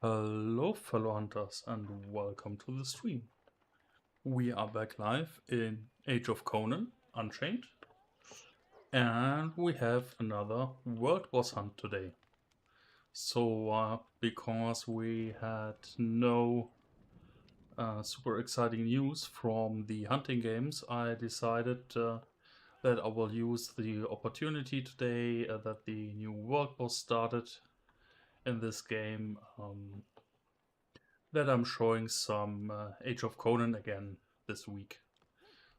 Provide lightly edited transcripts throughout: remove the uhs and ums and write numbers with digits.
Hello fellow hunters and welcome to the stream. We are back live in Age of Conan Unchained and we have another world boss hunt today. So because we had no super exciting news from the hunting games, I decided that I will use the opportunity today that the new world boss started in this game, that I'm showing some Age of Conan again this week.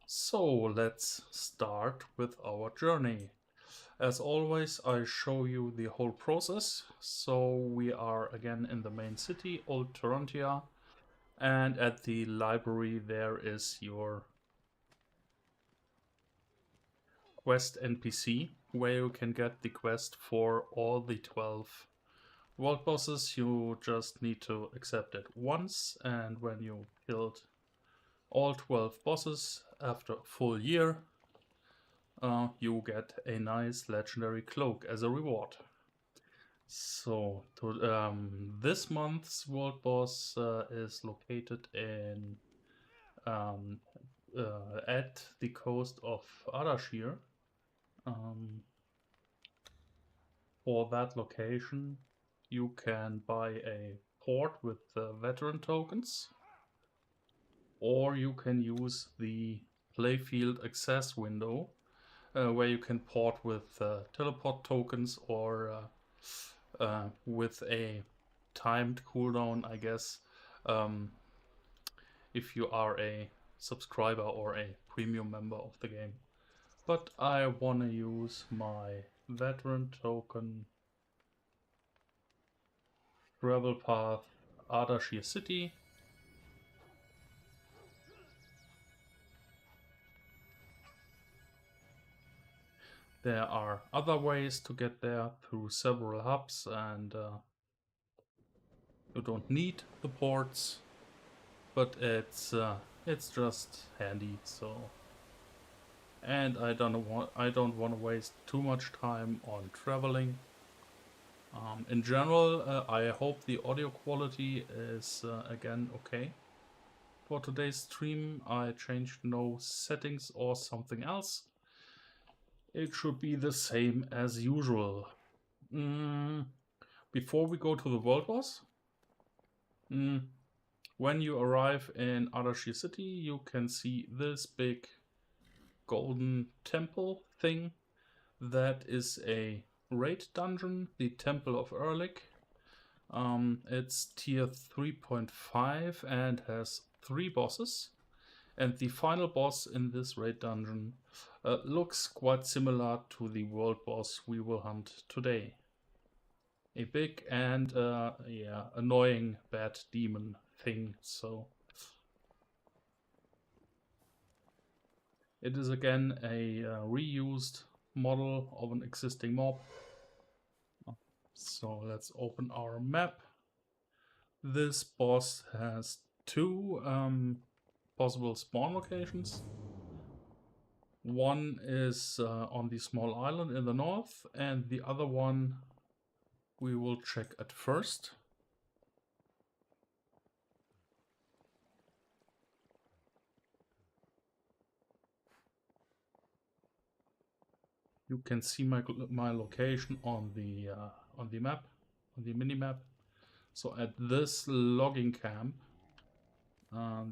So let's start with our journey. As always, I show you the whole process. So we are again in the main city, Old Torontia, and at the library there is your quest NPC, where you can get the quest for all the 12 world bosses. You just need to accept it once, and when you killed all 12 bosses after a full year, you get a nice legendary cloak as a reward. So this month's world boss is located in at the coast of Ardashir. For that location, you can buy a port with veteran tokens, or you can use the playfield access window, where you can port with teleport tokens or with a timed cooldown, I guess, if you are a subscriber or a premium member of the game. But I want to use my veteran token travel path Ardashir City. There are other ways to get there through several hubs, and you don't need the ports, but it's just handy. So, and I don't want to waste too much time on traveling. In general, I hope the audio quality is again okay. For today's stream, I changed no settings or something else. It should be the same as usual. Before we go to the world boss, when you arrive in Ardashir City, you can see this big golden temple thing. That is a raid dungeon, the Temple of Erlik. It's tier 3.5 and has 3 bosses. And the final boss in this raid dungeon looks quite similar to the world boss we will hunt today. A big and annoying bad demon thing. So it is again a reused model of an existing mob. So let's open our map. This boss has 2 possible spawn locations. One is on the small island in the north, and the other one we will check at first. You can see my location on the map, on the mini map. So at this logging camp,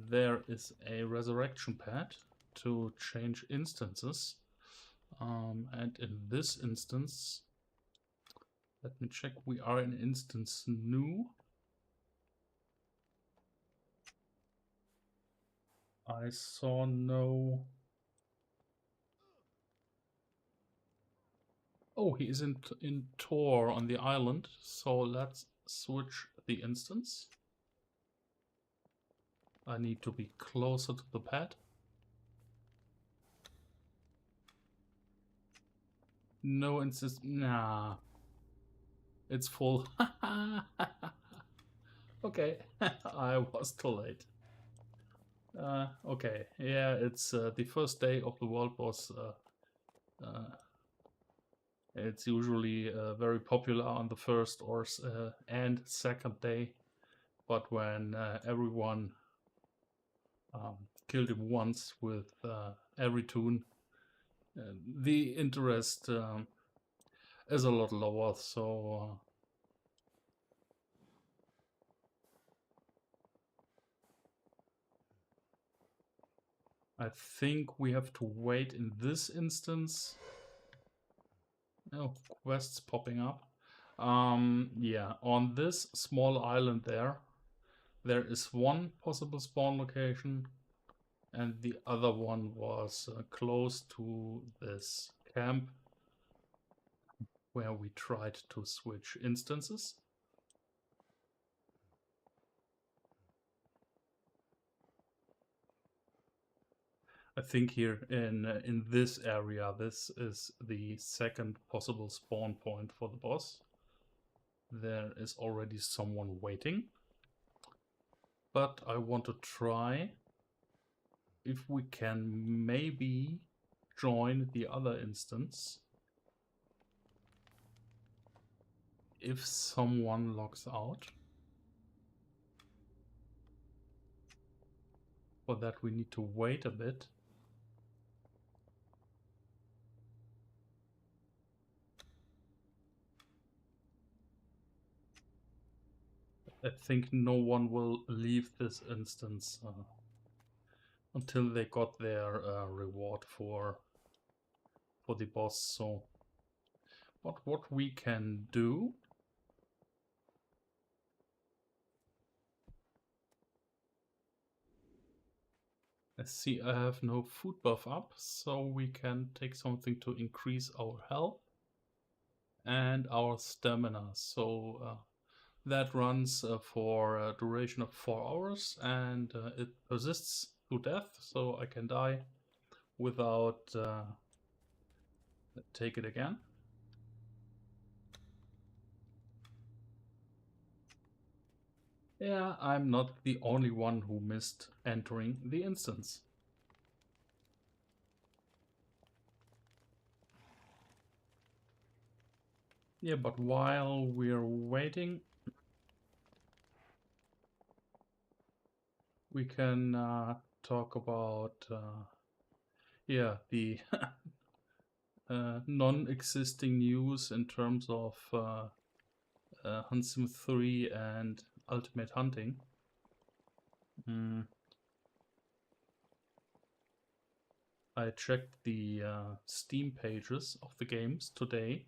there is a resurrection pad to change instances, and in this instance, let me check, we are in instance new. I saw no... Oh, he is in Tor on the island, so let's switch the instance. I need to be closer to the pad. No instance, nah. It's full. Okay, I was too late. Okay, yeah, it's the first day of the world boss. It's usually very popular on the first or and second day. but when everyone killed him once with every tune, the interest is a lot lower, so I think we have to wait in this instance. Oh, quests popping up. Yeah, on this small island there is one possible spawn location, and the other one was close to this camp where we tried to switch instances. I think here in this area, this is the second possible spawn point for the boss. There is already someone waiting, but I want to try if we can maybe join the other instance if someone logs out. For that we need to wait a bit. I think no one will leave this instance until they got their reward for the boss. So what we can do, I see I have no food buff up, so we can take something to increase our health and our stamina. So that runs for a duration of 4 hours, and it persists to death, so I can die without take it again. Yeah, I'm not the only one who missed entering the instance. Yeah, but while we're waiting, we can talk about yeah, the non-existing news in terms of Hunsim 3 and Ultimate Hunting. I checked the Steam pages of the games today,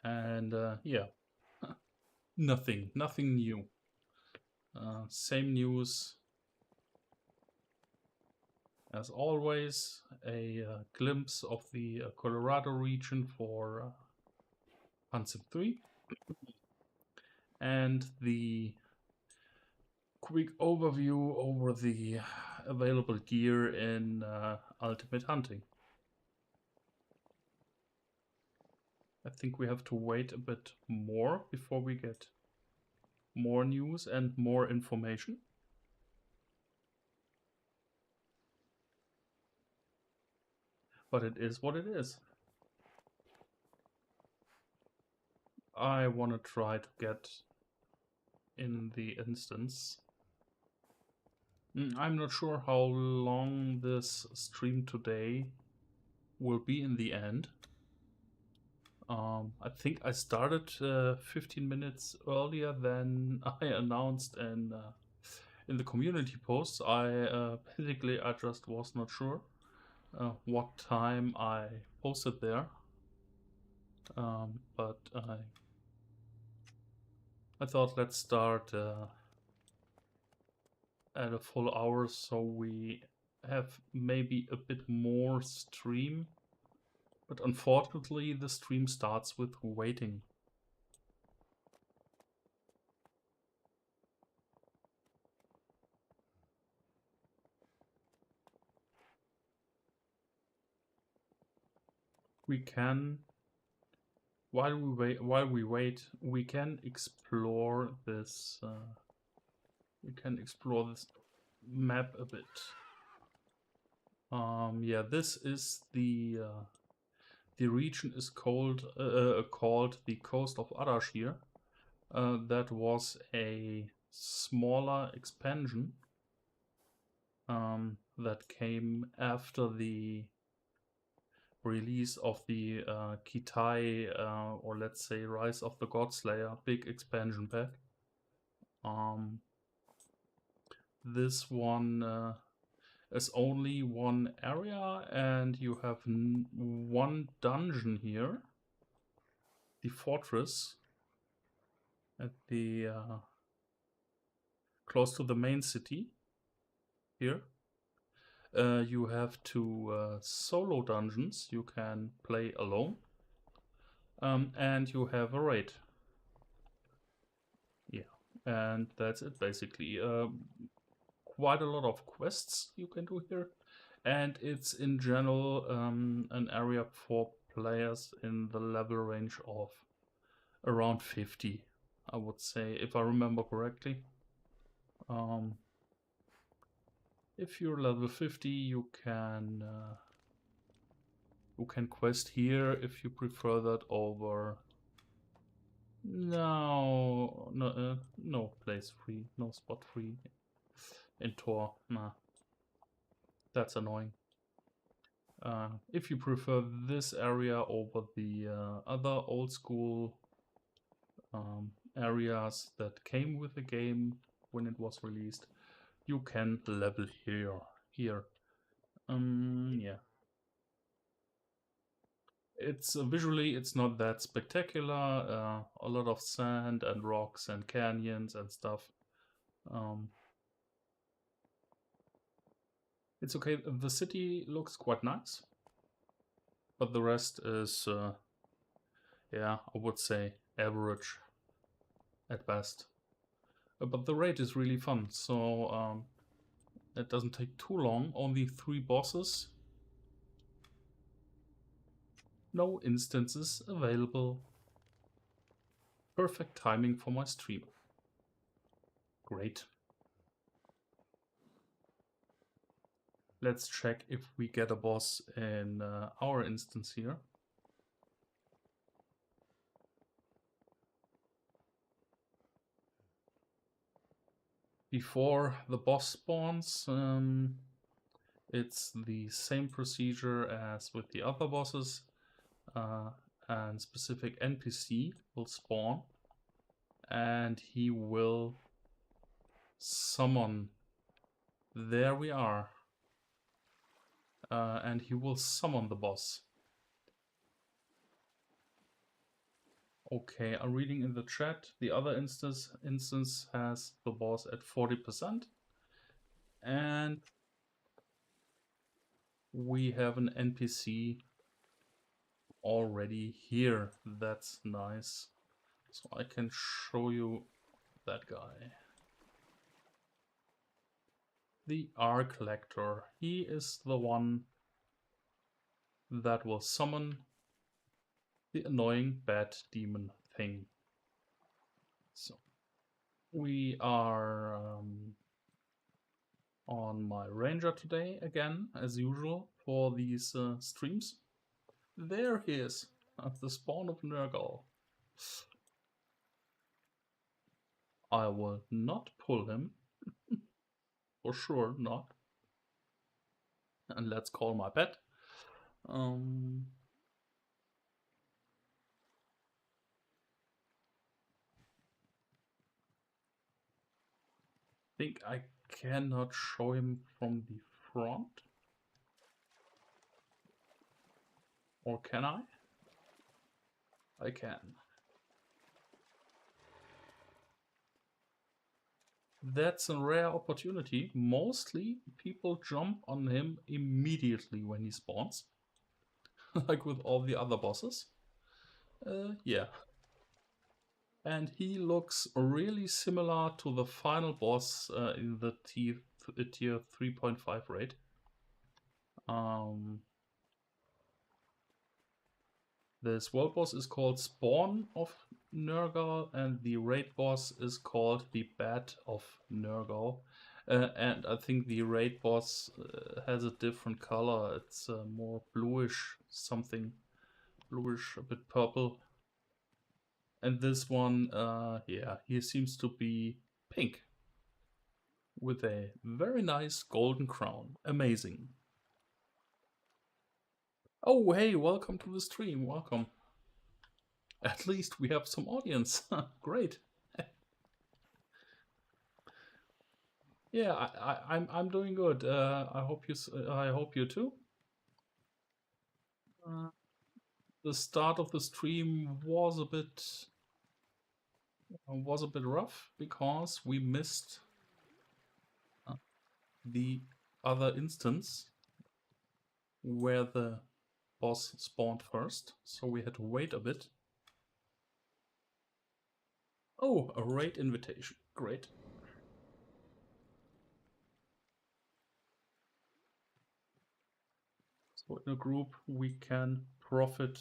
and yeah, nothing new. Same news as always, a glimpse of the Colorado region for Hunsim 3, and the quick overview over the available gear in Ultimate Hunting. I think we have to wait a bit more before we get more news and more information. But it is what it is. I want to try to get in the instance. I'm not sure how long this stream today will be in the end. I think I started 15 minutes earlier than I announced in the community posts. Basically I just was not sure what time I posted there, but I thought let's start at a full hour, so we have maybe a bit more stream. But unfortunately, the stream starts with waiting. We can, while we wait, we can explore this. We can explore this map a bit. Yeah, this is the region is called the Coast of Arashir. That was a smaller expansion that came after the release of the Kitai, or let's say Rise of the Godslayer big expansion pack. This one is only one area, and you have one dungeon here, the fortress, at the close to the main city here. You have two solo dungeons you can play alone, and you have a raid. Yeah, and that's it basically. Quite a lot of quests you can do here, and it's in general an area for players in the level range of around 50, I would say, if I remember correctly. If you're level 50, you can quest here if you prefer that over. No place free, no spot free in Tor. Nah, that's annoying. If you prefer this area over the other old school areas that came with the game when it was released, you can level here. Yeah. It's visually, it's not that spectacular. A lot of sand and rocks and canyons and stuff. It's okay. The city looks quite nice, but the rest is, yeah, I would say average at best. But the raid is really fun, so it doesn't take too long. Only 3 bosses. No instances available. Perfect timing for my stream. Great. Let's check if we get a boss in our instance here. Before the boss spawns, it's the same procedure as with the other bosses, and specific NPC will spawn, and he will summon. There we are. And he will summon the boss. Okay, I'm reading in the chat. The other instance has the boss at 40%. And we have an NPC already here. That's nice. So I can show you that guy. The R Collector. He is the one that will summon the annoying bad demon thing. So we are on my ranger today again, as usual, for these streams. There he is, at the spawn of Nergal. I will not pull him. For sure not. And let's call my pet. Think I cannot show him from the front. Or can I? I can. That's a rare opportunity. Mostly people jump on him immediately when he spawns. Like with all the other bosses. Yeah. And he looks really similar to the final boss in the tier 3.5 raid. This world boss is called Spawn of Nergal, and the raid boss is called the Bat of Nergal. And I think the raid boss has a different color. It's more bluish, something bluish, a bit purple. And this one, yeah, he seems to be pink with a very nice golden crown. Amazing. Oh, hey, welcome to the stream. Welcome. At least we have some audience. Great. Yeah, I'm doing good. I hope you too. The start of the stream was a bit rough because we missed the other instance where the boss spawned first, so we had to wait a bit. Oh, a raid invitation. Great. So in a group we can profit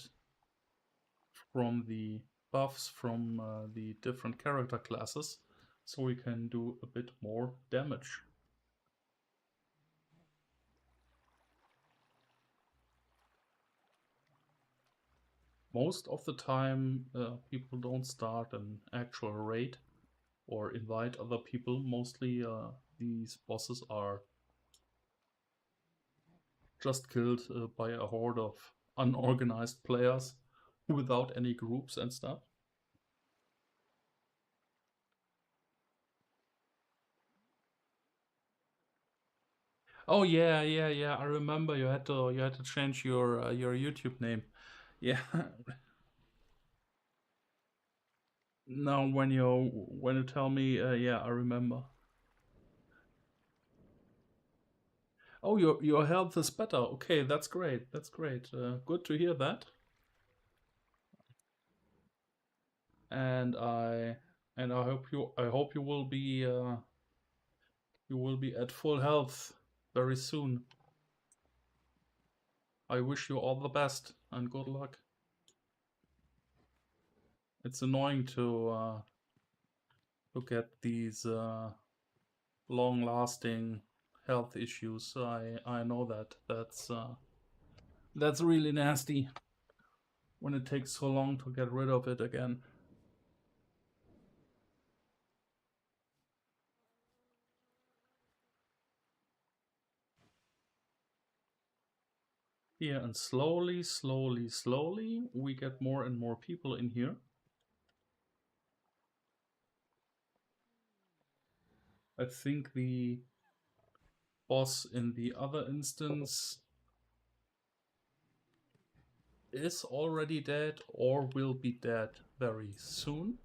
from the buffs from the different character classes, so we can do a bit more damage. Most of the time people don't start an actual raid or invite other people. Mostly these bosses are just killed by a horde of unorganized players without any groups and stuff. Oh yeah, I remember you had to change your YouTube name. Yeah. Now when you tell me, yeah, I remember. Oh, your health is better. Okay, that's great. That's great. Good to hear that. And I hope you will be at full health very soon. I wish you all the best and good luck. It's annoying to get these long-lasting health issues. I know that. That's really nasty when it takes so long to get rid of it again. Yeah, and slowly, we get more and more people in here. I think the boss in the other instance is already dead or will be dead very soon.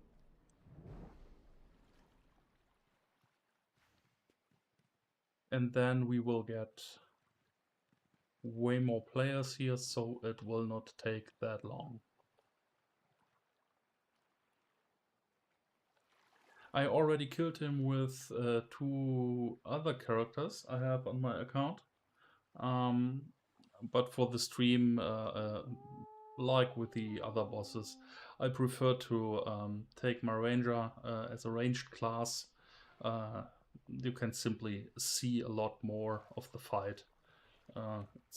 And then we will get way more players here, so it will not take that long. I already killed him with 2 other characters I have on my account. But for the stream, like with the other bosses, I prefer to take my ranger as a ranged class. You can simply see a lot more of the fight.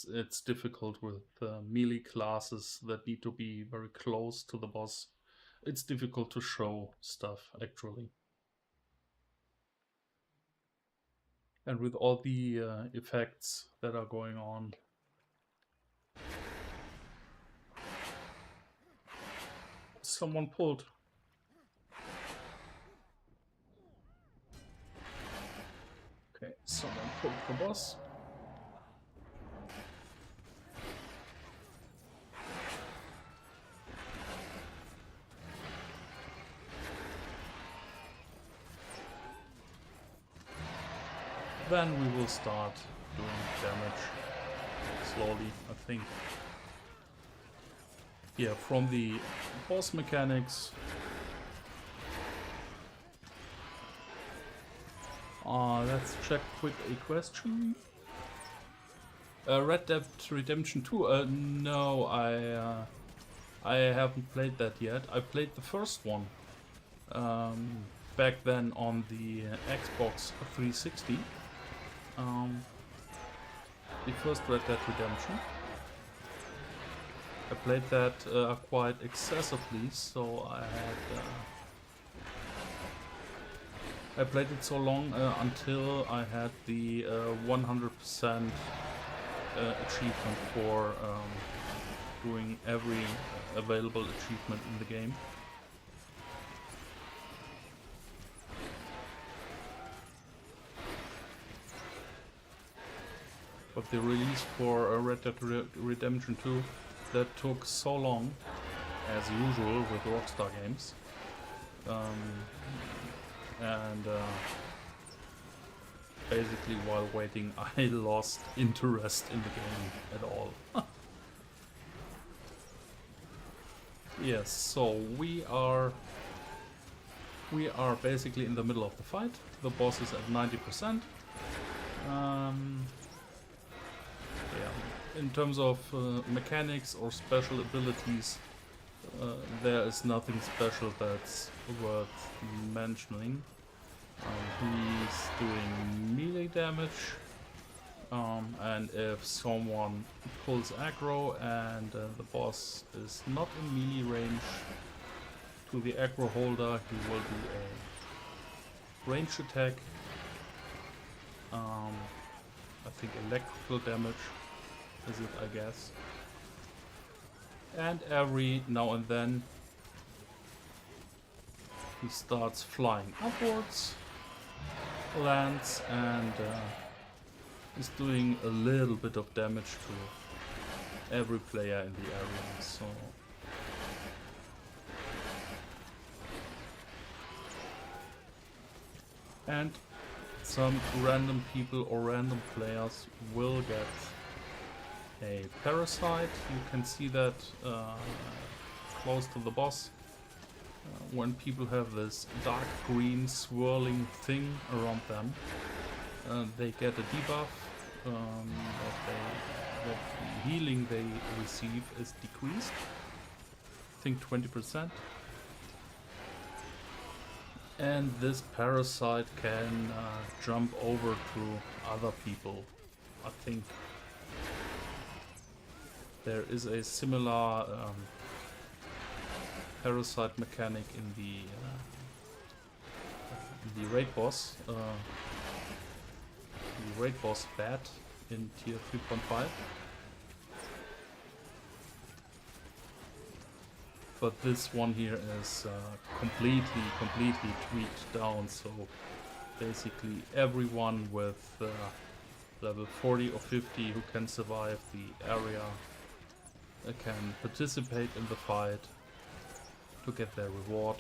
It's difficult with melee classes that need to be very close to the boss. It's difficult to show stuff, actually. And with all the effects that are going on. Someone pulled. Okay, someone pulled the boss. Then we will start doing damage slowly, I think. Yeah, from the boss mechanics. Let's check quick a question. Red Dead Redemption 2? No, I haven't played that yet. I played the first one back then on the Xbox 360. The first Red Dead Redemption. I played that quite excessively, so I had I played it so long until I had the 100% achievement for doing every available achievement in the game. But the release for Red Dead Redemption 2, that took so long, as usual with Rockstar games. Basically while waiting I lost interest in the game at all. Yes, so we are basically in the middle of the fight. The boss is at 90%. Yeah. In terms of mechanics or special abilities, there is nothing special that's worth mentioning. He's doing melee damage, and if someone pulls aggro and the boss is not in melee range to the aggro holder, he will do a range attack. I think electrical damage is it, I guess. And every now and then he starts flying upwards, lands, and is doing a little bit of damage to every player in the area. So and some random people or random players will get a parasite. You can see that close to the boss. When people have this dark green swirling thing around them, they get a debuff. That the healing they receive is decreased. I think 20%. And this parasite can jump over to other people. I think there is a similar parasite mechanic in the raid boss. The raid boss bat in tier 3.5. But this one here is completely tweaked down, so basically everyone with level 40 or 50 who can survive the area can participate in the fight to get their reward.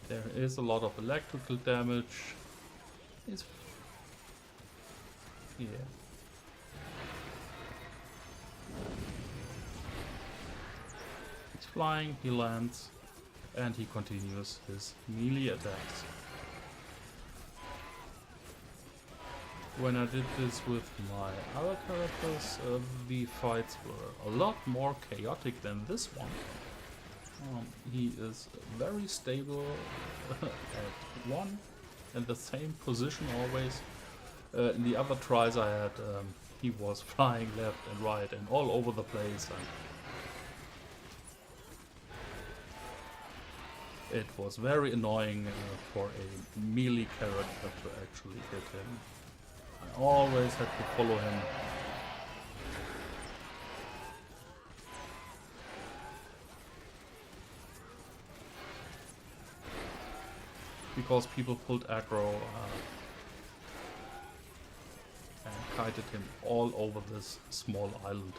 There is a lot of electrical damage. Yeah. He's flying, he lands, and he continues his melee attacks. When I did this with my other characters, the fights were a lot more chaotic than this one. He is very stable at one and the same position always. In the other tries I had, he was flying left and right and all over the place. And it was very annoying for a melee character to actually hit him. I always had to follow him. Because people pulled aggro and kited him all over this small island.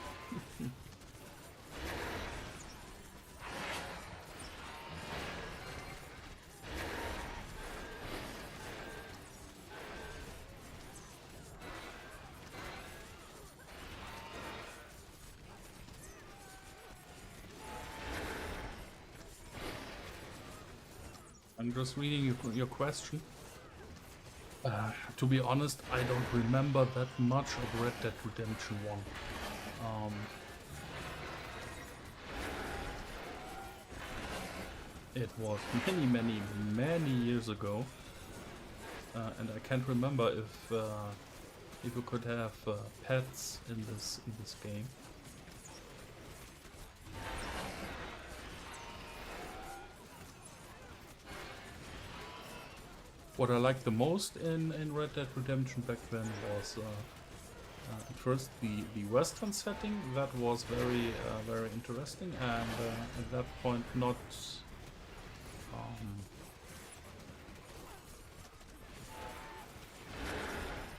I'm just reading your question. To be honest, I don't remember that much of Red Dead Redemption 1. It was many years ago, and I can't remember if you could have pets in this game. What I liked the most in Red Dead Redemption back then was at first the Western setting. That was very interesting, and at that point not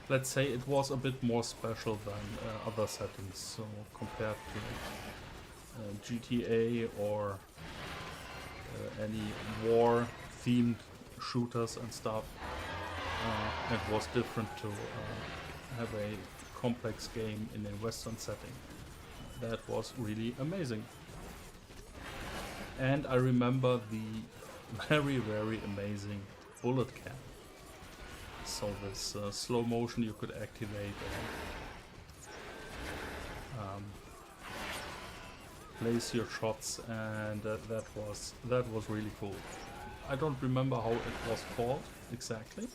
let's say it was a bit more special than other settings. So compared to GTA or any war-themed shooters and stuff, it was different to have a complex game in a Western setting. That was really amazing. And I remember the very amazing bullet cam. So this slow motion you could activate and place your shots, and that was really cool. I don't remember how it was called exactly,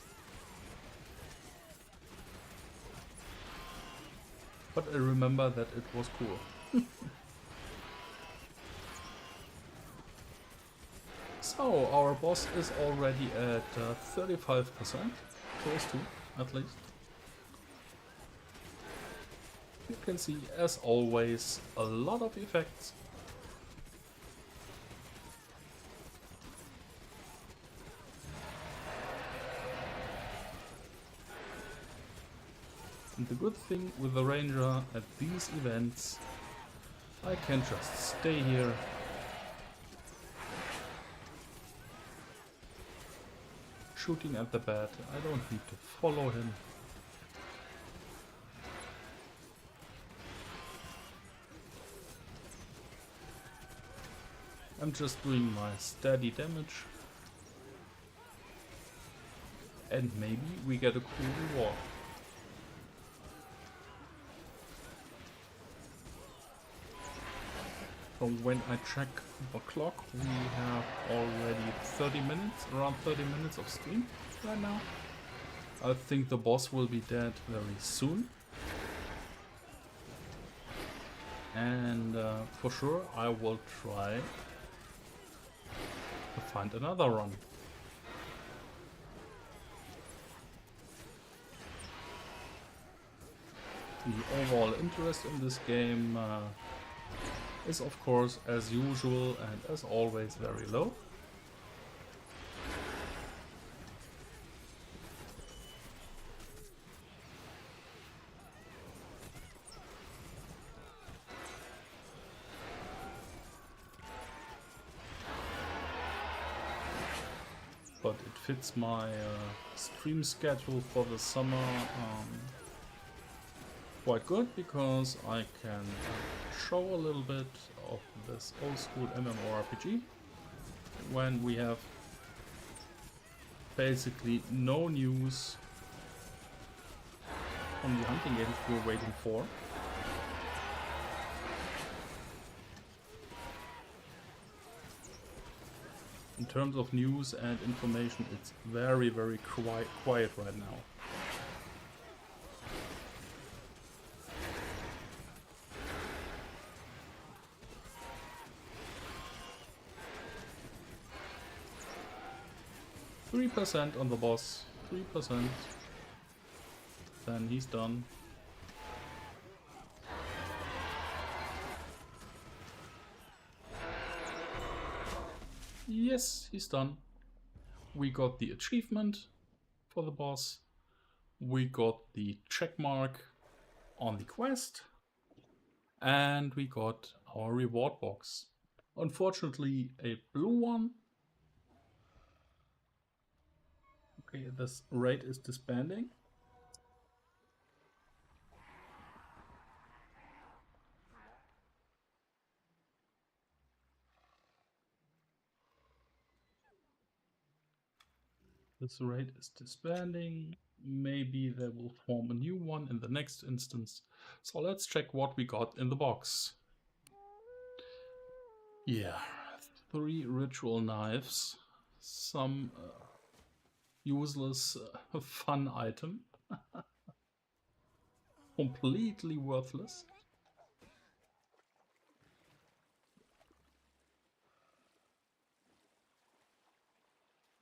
but I remember that it was cool. So our boss is already at 35%, close to at least. You can see, as always, a lot of effects. And the good thing with the ranger at these events, I can just stay here, shooting at the bat. I don't need to follow him. I'm just doing my steady damage. And maybe we get a cool reward. So when I check the clock, we have already 30 minutes, around 30 minutes of stream right now. I think the boss will be dead very soon. And for sure I will try to find another run. The overall interest in this game is of course, as usual and as always, very low. But it fits my stream schedule for the summer quite good, because I can show a little bit of this old school MMORPG when we have basically no news on the hunting games we're waiting for. In terms of news and information, it's very quiet right now. 3% on the boss, 3%, then he's done. Yes, he's done. We got the achievement for the boss, we got the check mark on the quest, and we got our reward box. Unfortunately, a blue one. Okay, this raid is disbanding. This raid is disbanding. Maybe they will form a new one in the next instance. So let's check what we got in the box. Yeah, 3 ritual knives, some useless fun item, completely worthless.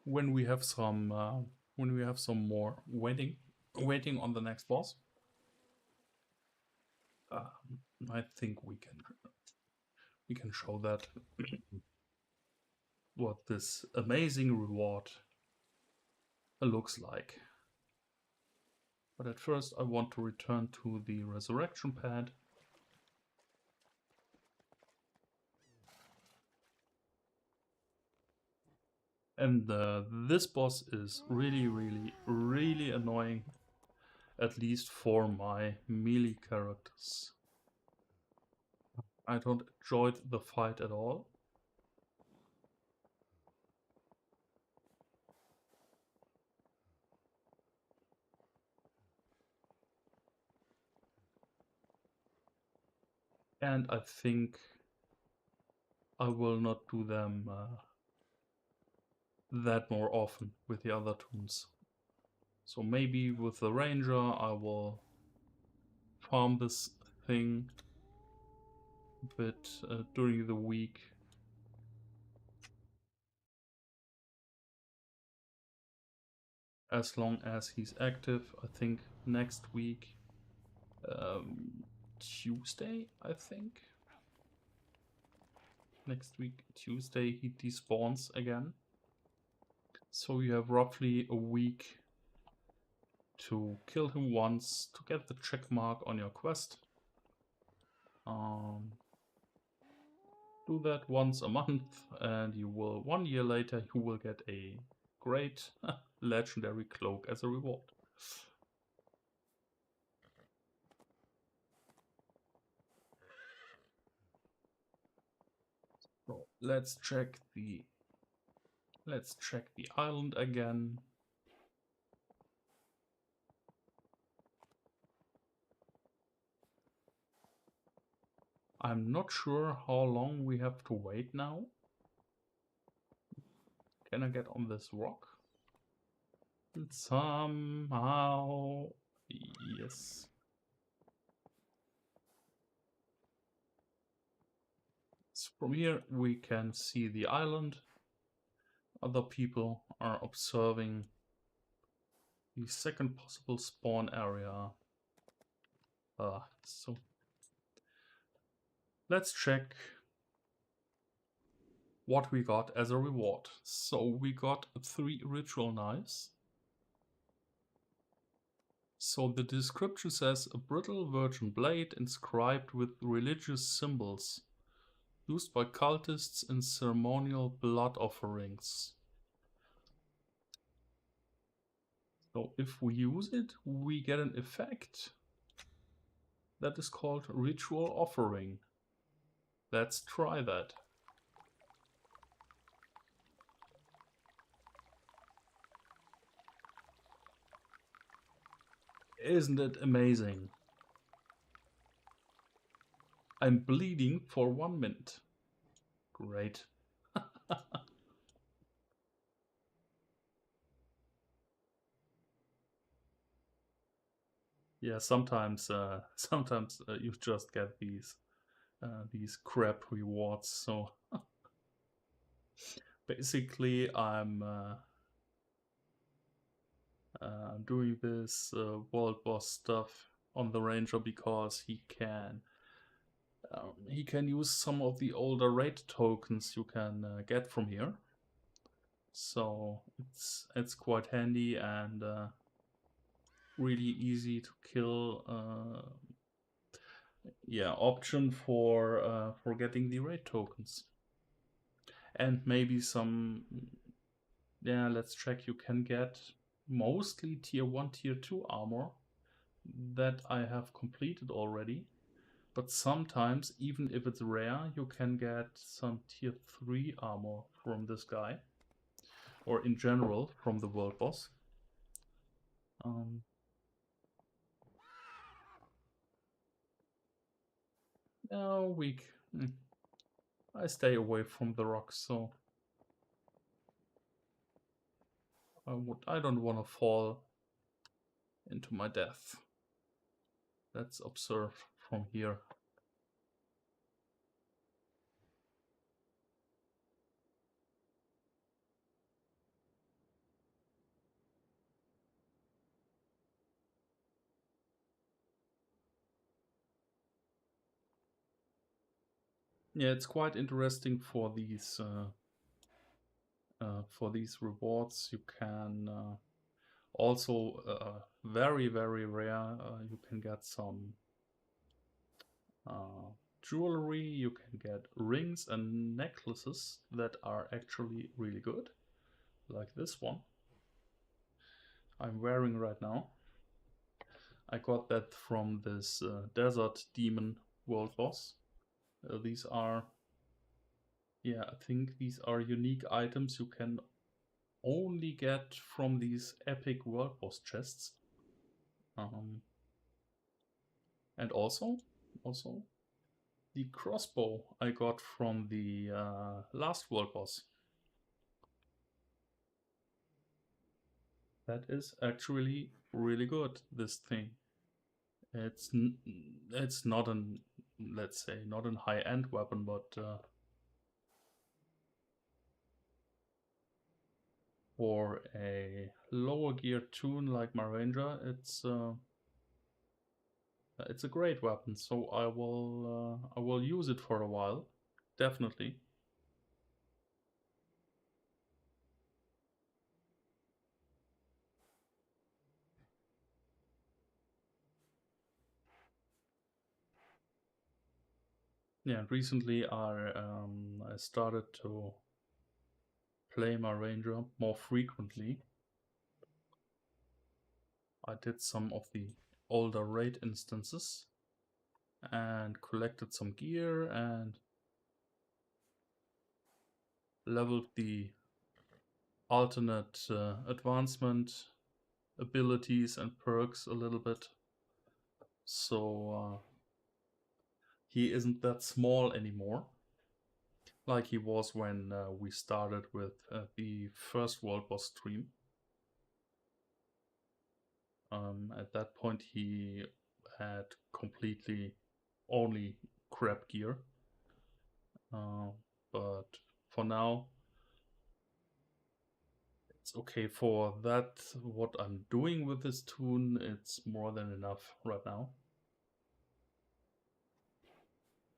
When we have some when we have some more waiting on the next boss. I think we can show that what this amazing reward looks like. But at first I want to return to the resurrection pad. And this boss is really annoying, at least for my melee characters. I don't enjoy the fight at all. And I think I will not do them that more often with the other toons. So maybe with the ranger I will farm this thing a bit during the week. As long as he's active. I think next week, Tuesday, I think. Next week, Tuesday, he despawns again. So you have roughly a week to kill him once to get the check mark on your quest. Do that once a month, and you will 1 year later you will get a great legendary cloak as a reward. So let's check the island again. I'm not sure how long we have to wait now. Can I get on this rock? Somehow, yes. So from here we can see the island. Other people are observing the second possible spawn area. So let's check what we got as a reward. So we got 3 ritual knives. So the description says a brittle virgin blade inscribed with religious symbols used by cultists in ceremonial blood offerings. So if we use it, we get an effect that is called ritual offering. Let's try that. Isn't it amazing? I'm bleeding for 1 minute. Great. Yeah, sometimes you just get these crap rewards. So basically, I'm doing this world boss stuff on the ranger because he can use some of the older raid tokens you can get from here. So it's quite handy and really easy to kill. Yeah, option for getting the raid tokens, and maybe some. Yeah, let's check. You can get mostly tier 1, tier 2 armor that I have completed already. But sometimes, even if it's rare, you can get some tier 3 armor from this guy. Or in general, from the world boss. No, weak. I stay away from the rocks, so I don't want to fall into my death. Let's observe from here. Yeah, it's quite interesting for these rewards. You can also very rare. You can get some jewelry. You can get rings and necklaces that are actually really good, like this one I'm wearing right now. I got that from this desert demon world boss. These are, yeah, I think these are unique items you can only get from these epic world boss chests. And also the crossbow I got from the last world boss. That is actually really good, this thing. It's not an, let's say, not a high-end weapon, but for a lower gear toon like my ranger, it's a great weapon. So I will use it for a while, definitely. Yeah, and recently I started to play my ranger more frequently. I did some of the older raid instances and collected some gear and leveled the alternate advancement abilities and perks a little bit. So he isn't that small anymore, like he was when we started with the first World Boss stream. At that point he had completely only crap gear. But for now, it's okay for that. What I'm doing with this toon, it's more than enough right now.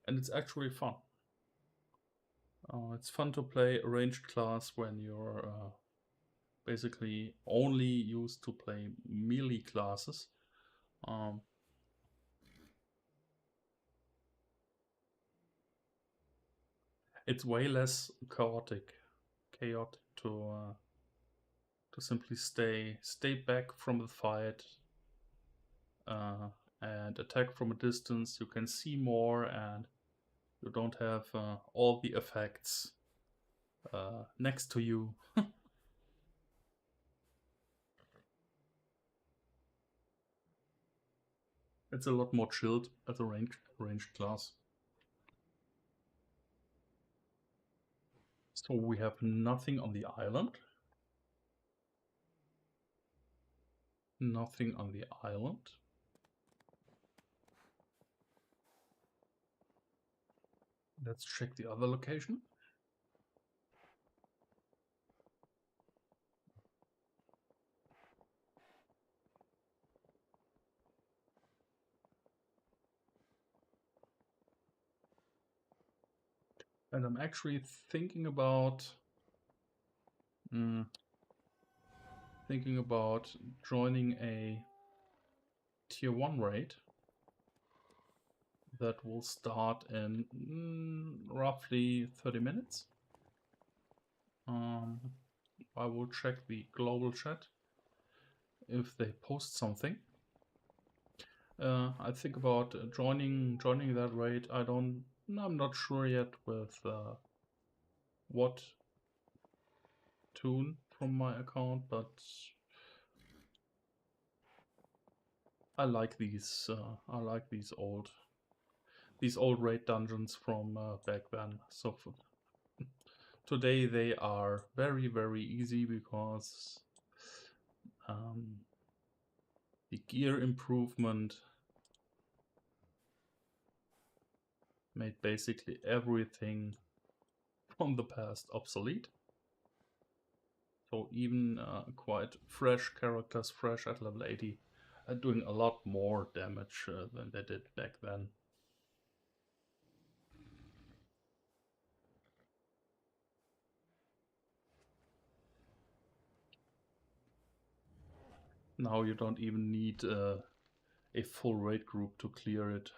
And it's actually fun. It's fun to play a ranged class when you're basically only used to play melee classes. It's way less chaotic to simply stay back from the fight and attack from a distance. You can see more, and you don't have all the effects next to you. It's a lot more chilled as a ranged class. So we have nothing on the island. Nothing on the island. Let's check the other location. And I'm actually thinking about joining a tier 1 raid that will start in roughly 30 minutes. I will check the global chat if they post something. I think about joining that raid. I'm not sure yet with what toon from my account, but I like these old raid dungeons from back then. So today they are very easy because the gear improvement made basically everything from the past obsolete. So even quite fresh characters, fresh at level 80, are doing a lot more damage than they did back then. Now you don't even need a full raid group to clear it.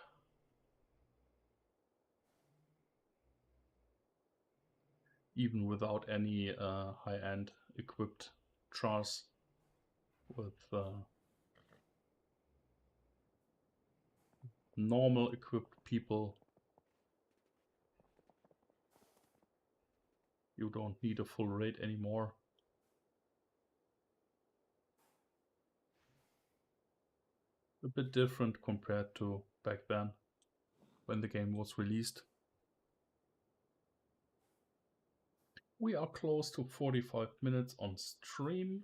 Even without any high-end equipped chars with normal equipped people, you don't need a full raid anymore. A bit different compared to back then when the game was released. We are close to 45 minutes on stream.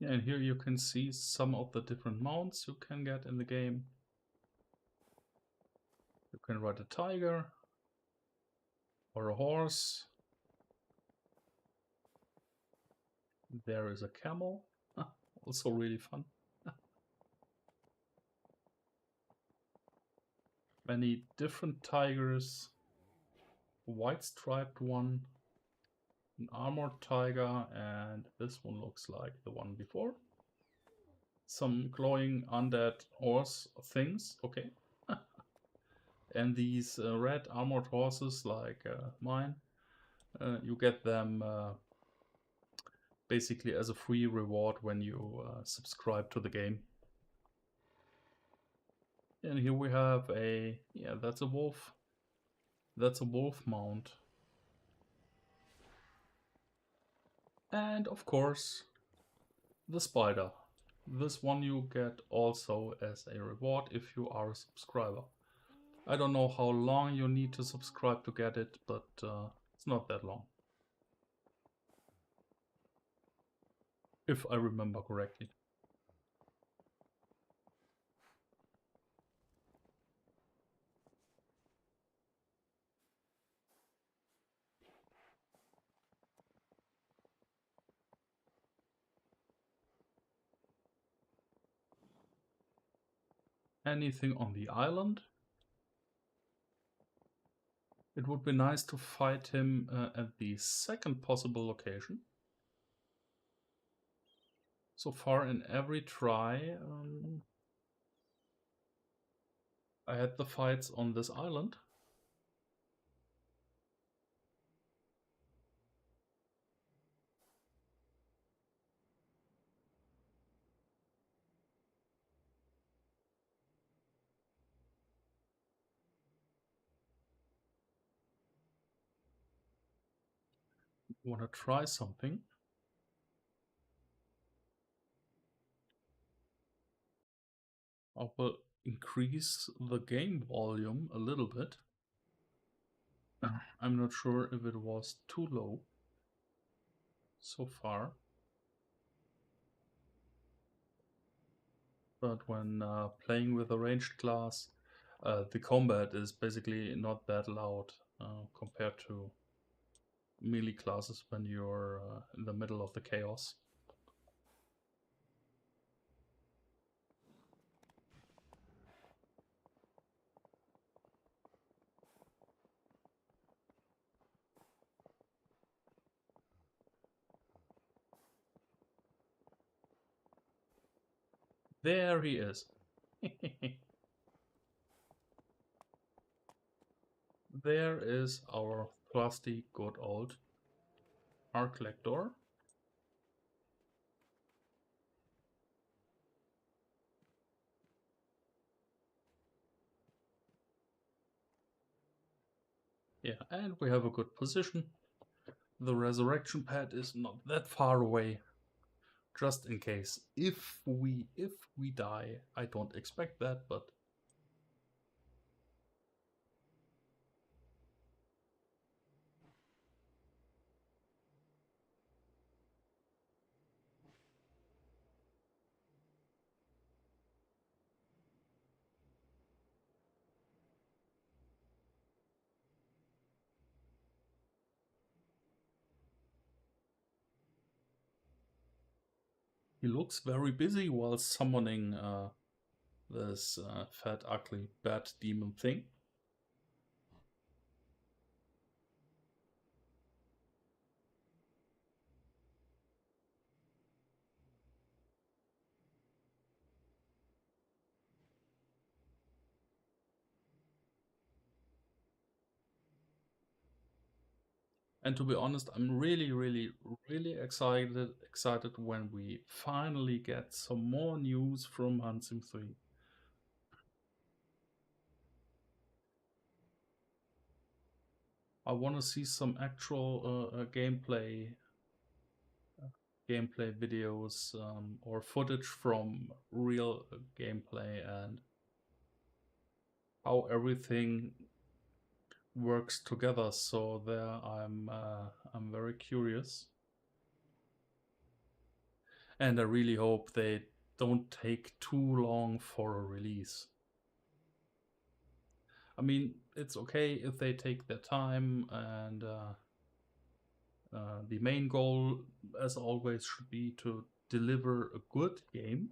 Yeah, and here you can see some of the different mounts you can get in the game. You can ride a tiger or a horse. There is a camel, also really fun. Many different tigers, a white striped one, an armored tiger, and this one looks like the one before. Some glowing undead horse things, okay. And these red armored horses like mine, you get them basically as a free reward when you subscribe to the game. And here we have a, yeah, that's a wolf. That's a wolf mount. And of course, the spider. This one you get also as a reward if you are a subscriber. I don't know how long you need to subscribe to get it, but it's not that long. If I remember correctly. Anything on the island? It would be nice to fight him at the second possible location. So far in every try, I had the fights on this island. Want to try something? I will increase the game volume a little bit. I'm not sure if it was too low so far. But when playing with a ranged class, the combat is basically not that loud compared to melee classes when you're in the middle of the chaos. There he is. There is our trusty good old Arcollector. Yeah, and we have a good position. The resurrection pad is not that far away. Just in case, if we die, I don't expect that, but He looks very busy while summoning this fat, ugly, bad demon thing. And to be honest, I'm really excited when we finally get some more news from Hansim 3. I want to see some actual gameplay videos or footage from real gameplay and how everything works together. So there, I'm very curious, and I really hope they don't take too long for a release. I mean, it's okay if they take their time, and the main goal, as always, should be to deliver a good game.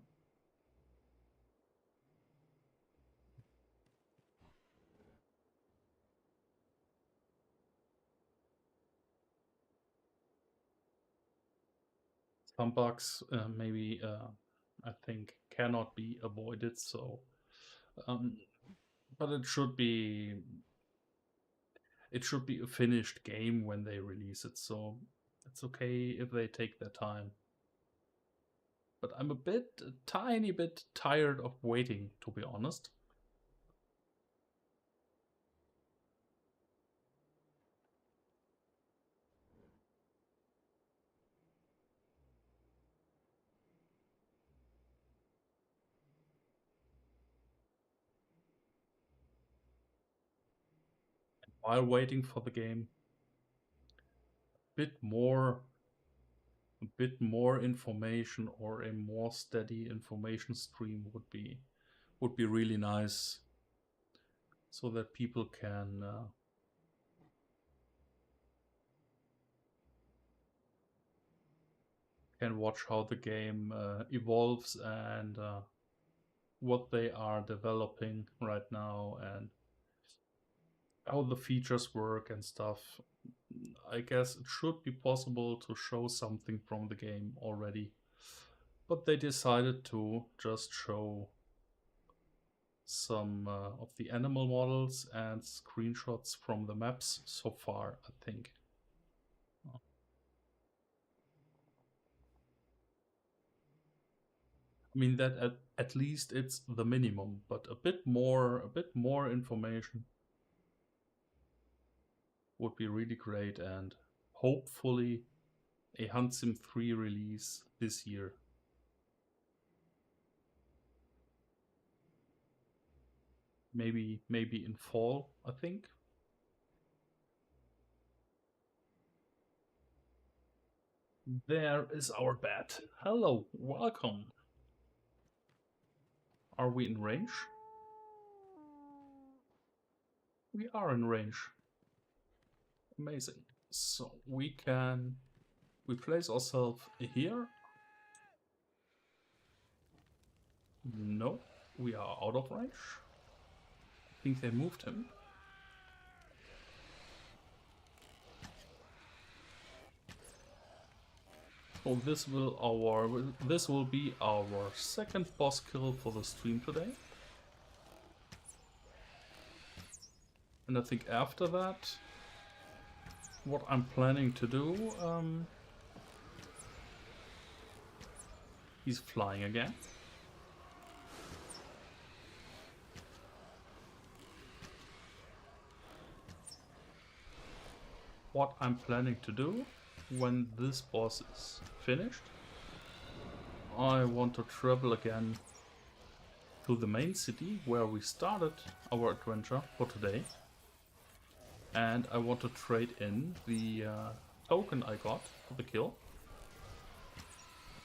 Some bugs, maybe, I think, cannot be avoided. So, um, but it should be a finished game when they release it. So it's okay if they take their time. But I'm a tiny bit tired of waiting, to be honest. While waiting for the game, bit more a bit more information or a more steady information stream would be really nice, so that people can watch how the game evolves and what they are developing right now and how the features work and stuff. I guess it should be possible to show something from the game already, but they decided to just show some of the animal models and screenshots from the maps so far, I think. I mean that at least it's the minimum, but a bit more information would be really great, and hopefully a Hunt Sim 3 release this year. Maybe in fall, I think. There is our bat. Hello, welcome. Are we in range? We are in range. Amazing. So we place ourselves here. No, we are out of range. I think they moved him. So this will be our second boss kill for the stream today. And I think after that, what I'm planning to do, he's flying again. What I'm planning to do when this boss is finished, I want to travel again to the main city where we started our adventure for today. And I want to trade in the token I got for the kill.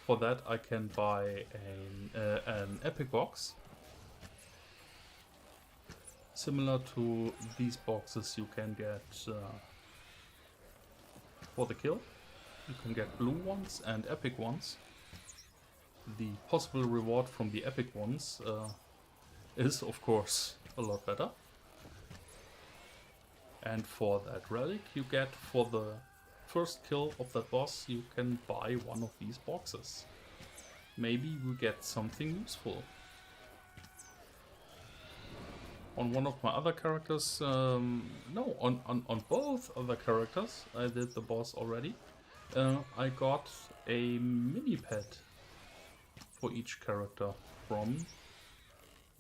For that I can buy an epic box. Similar to these boxes you can get for the kill. You can get blue ones and epic ones. the possible reward from the epic ones is of course a lot better. And for that relic you get, for the first kill of that boss, you can buy one of these boxes. Maybe we get something useful. On one of my other characters, no, on both other characters, I did the boss already. I got a mini pet for each character from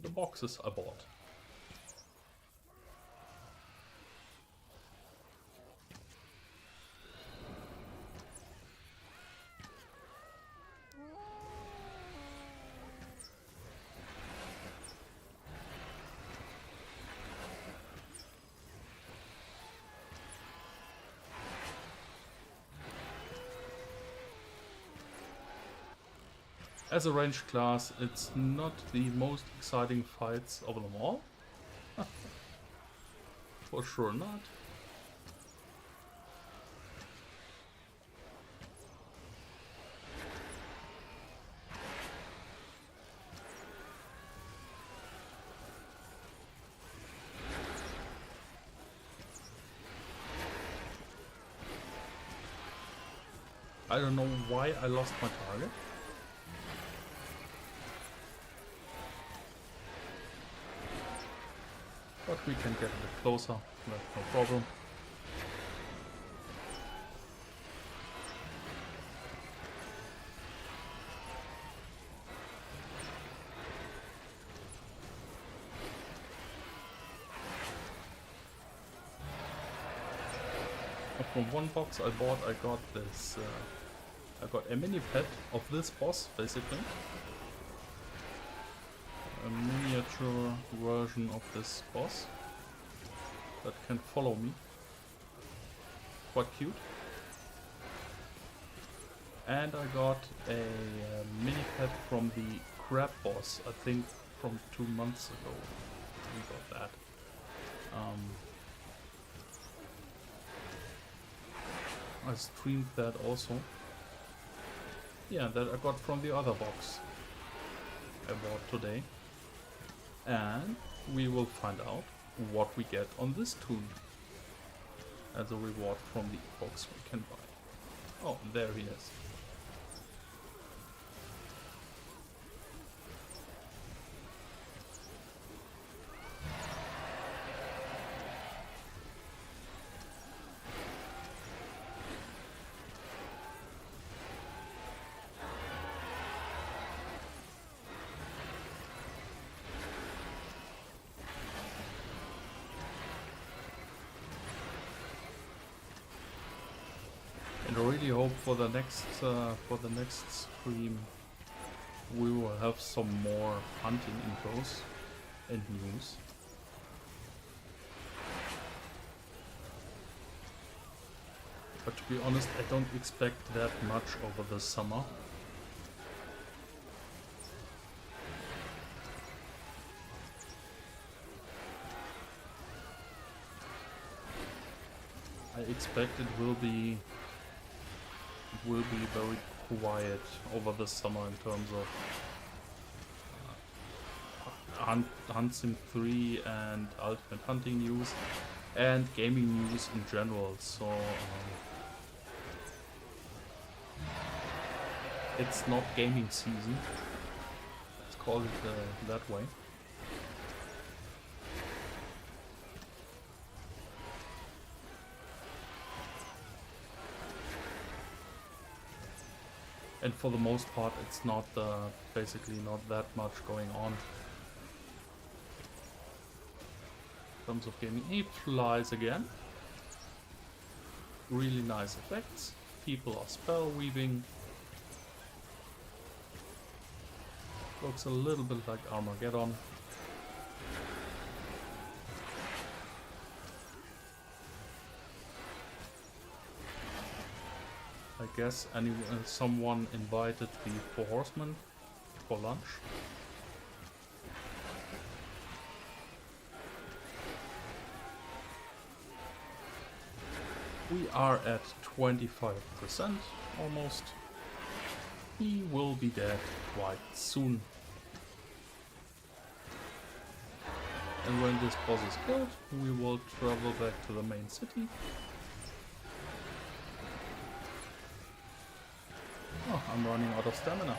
the boxes I bought. As a ranged class, it's not the most exciting fights of them all. For sure not. I don't know why I lost my target. But we can get a bit closer, that's no problem. From one box I bought, I got this. I got a mini pet of this boss, basically. A miniature version of this boss that can follow me. Quite cute. And I got a mini pet from the crab boss, I think from 2 months ago. We got that. I streamed that also. Yeah, that I got from the other box I bought today. And we will find out what we get on this toon as a reward from the box we can buy. Oh, there he is. And I really hope for the next stream we will have some more hunting infos and news. But to be honest, I don't expect that much over the summer. I expect it will be very quiet over the summer in terms of Hunt Sim 3 and Ultimate Hunting news and gaming news in general. So it's not gaming season. Let's call it that way. And for the most part, it's not basically not that much going on in terms of gaming. He flies again. Really nice effects. People are spell weaving. Looks a little bit like Armageddon. I guess someone invited the 4 horsemen for lunch. We are at 25% almost. he will be dead quite soon. And when this boss is killed, we will travel back to the main city. Oh, I'm running out of stamina.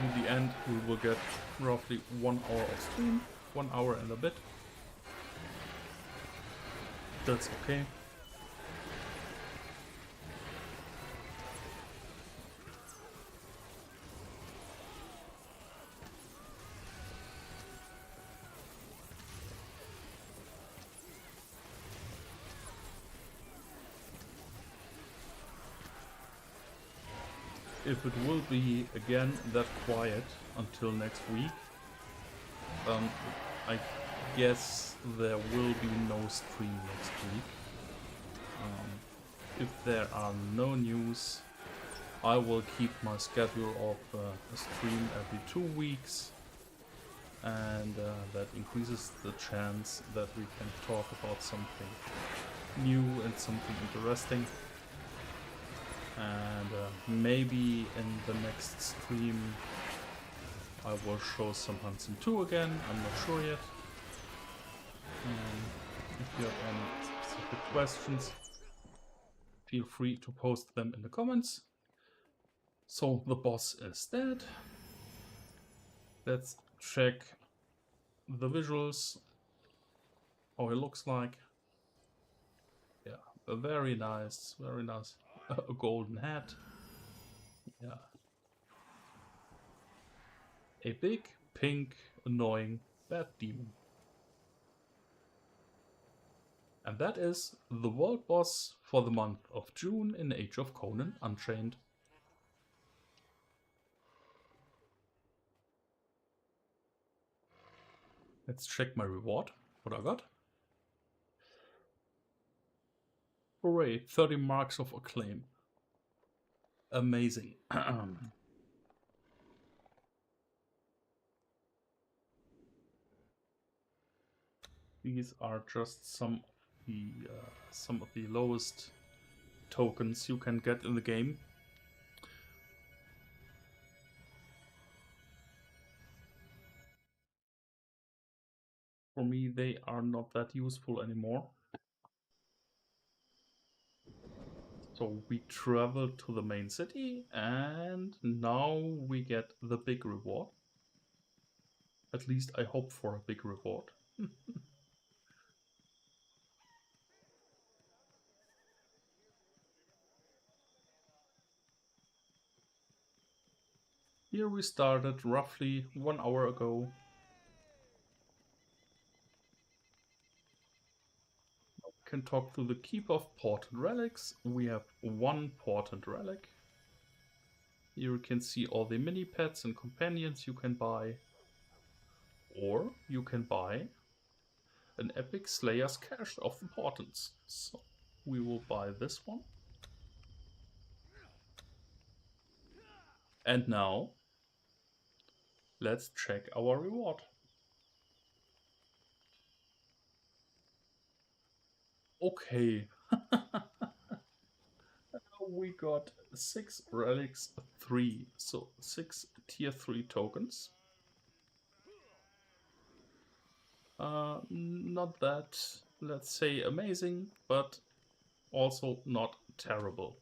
In the end, we will get roughly 1 hour of stream, 1 hour and a bit. That's okay. If it will be again that quiet until next week, I guess there will be no stream next week. If there are no news, I will keep my schedule of a stream every 2 weeks, and that increases the chance that we can talk about something new and something interesting. And maybe in the next stream I will show some Hansen 2 again, I'm not sure yet. If you have any specific questions, feel free to post them in the comments. So the boss is dead. Let's check the visuals, how he looks like. Yeah, a very nice, very nice. A golden hat. Yeah. A big, pink, annoying bad demon. And that is the world boss for the month of June in Age of Conan Unchained. Let's check my reward, what I got. Hooray, 30 marks of acclaim. Amazing. These are just some of the lowest tokens you can get in the game. For me, they are not that useful anymore. So we travel to the main city, and now we get the big reward. At least I hope for a big reward. Here we started roughly 1 hour ago. We can talk through the Keep of Portent Relics. We have 1 Portent Relic. Here you can see all the mini pets and companions you can buy. Or you can buy an Epic Slayer's Cache of the Portents. So we will buy this one. And now let's check our reward. Okay. We got 6 relics, 3, so 6 tier 3 tokens. Not that, let's say, amazing, but also not terrible.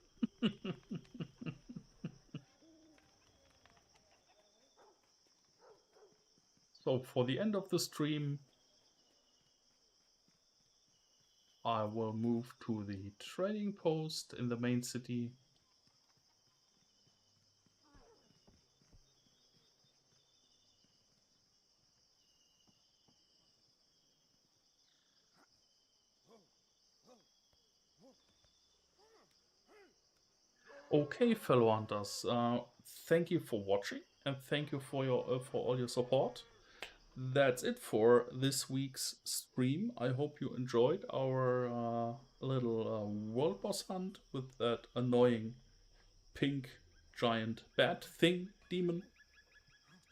So for the end of the stream, I will move to the trading post in the main city. Okay, fellow hunters, thank you for watching and thank you for your for all your support. that's it for this week's stream. I hope you enjoyed our little world boss hunt with that annoying pink giant bat thing, demon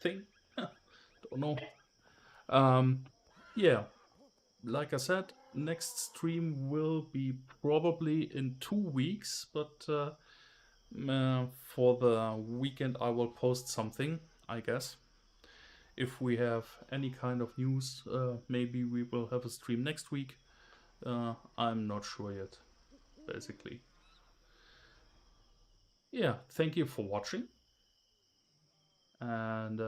thing. Don't know. Um, yeah, like I said, next stream will be probably in 2 weeks, but for the weekend I will post something, I guess. If we have any kind of news, maybe we will have a stream next week. I'm not sure yet, basically. Yeah, thank you for watching, and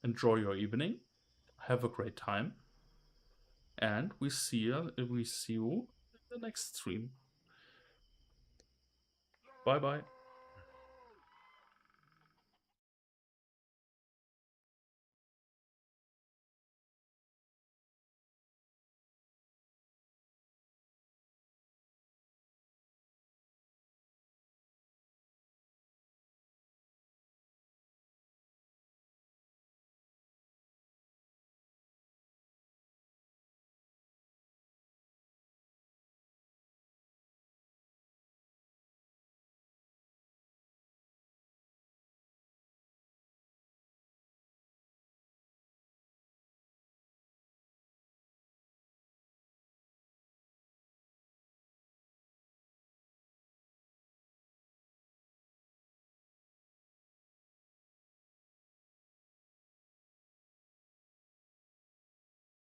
enjoy your evening. Have a great time, and we see you in the next stream. Bye bye.